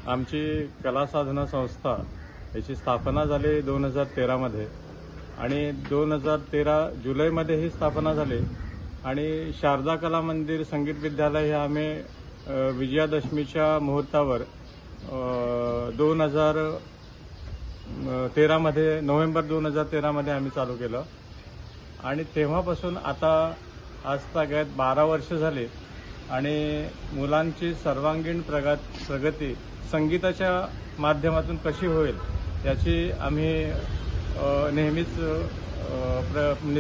आमची कला साधना संस्था याची स्थापना झाली 2013 मध्ये आणि 2013 जुलैमध्ये ही स्थापना झाली आणि शारदा कला मंदिर संगीत विद्यालय हे आम्ही विजयादशमीच्या मुहूर्तावर 2013 मध्ये नोव्हेंबर 2013 मध्ये आम्ही चालू केलं आणि तेव्हापासून आता आजतागायत 12 वर्ष झाली आणि मुलांची सर्वांगीण प्रगती संगीताच्या माध्यमातून कशी होईल याची आम्ही नेहमीच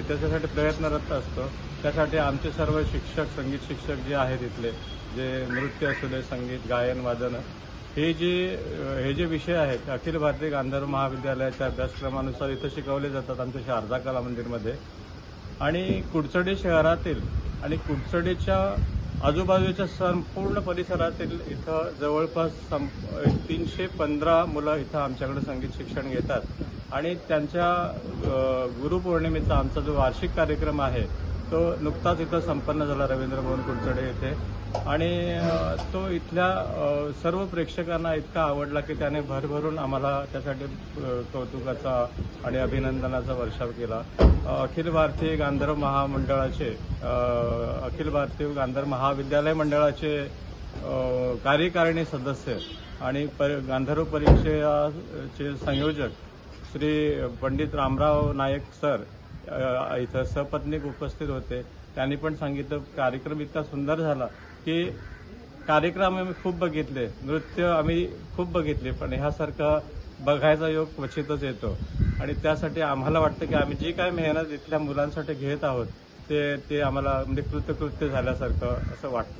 त्याच्यासाठी प्रयत्नरत असतो। त्यासाठी आमचे सर्व शिक्षक संगीत शिक्षक जे आहेत इथले जे नृत्य असू दे संगीत गायन वादन हे जे विषय आहेत अखिल भारतीय गांधर्व महाविद्यालयाच्या अभ्यासक्रमानुसार इथं शिकवले जातात आमच्या शारदा कला मंदिरमध्ये आणि कुडचडी शहरातील आणि कुडचडीच्या आजूबाजूच्या संपूर्ण परिसरातील इथं जवळपास 315 मुलं इथं आमच्याकडे संगीत शिक्षण घेतात आणि त्यांच्या गुरुपौर्णिमेचा आमचा जो वार्षिक कार्यक्रम आहे तो नुकताच इथं संपन्न झाला रवींद्र भवन कुडचडे येथे आणि तो इथल्या सर्व प्रेक्षकांना इतका आवडला की त्याने भरभरून आम्हाला त्यासाठी कौतुकाचा आणि अभिनंदनाचा वर्षाव केला। अखिल भारतीय गांधर्व महामंडळाचे अखिल भारतीय गांधर्व महाविद्यालय मंडळाचे कार्यकारिणी सदस्य आणि गांधर्व परीक्षेचे संयोजक श्री पंडित रामराव नायक सर इथं सपत्नीक उपस्थित होते। त्यांनी पण सांगितलं कार्यक्रम इतका सुंदर झाला की कार्यक्रम आम्ही खूप बघितले नृत्य आम्ही खूप बघितले पण ह्यासारखा बघायचा योग क्वचितच येतो आणि त्यासाठी आम्हाला वाटतं की आम्ही जी काय मेहनत इथल्या मुलांसाठी घेत आहोत ते आम्हाला म्हणजे कृतकृत्य झाल्यासारखं असं वाटतं।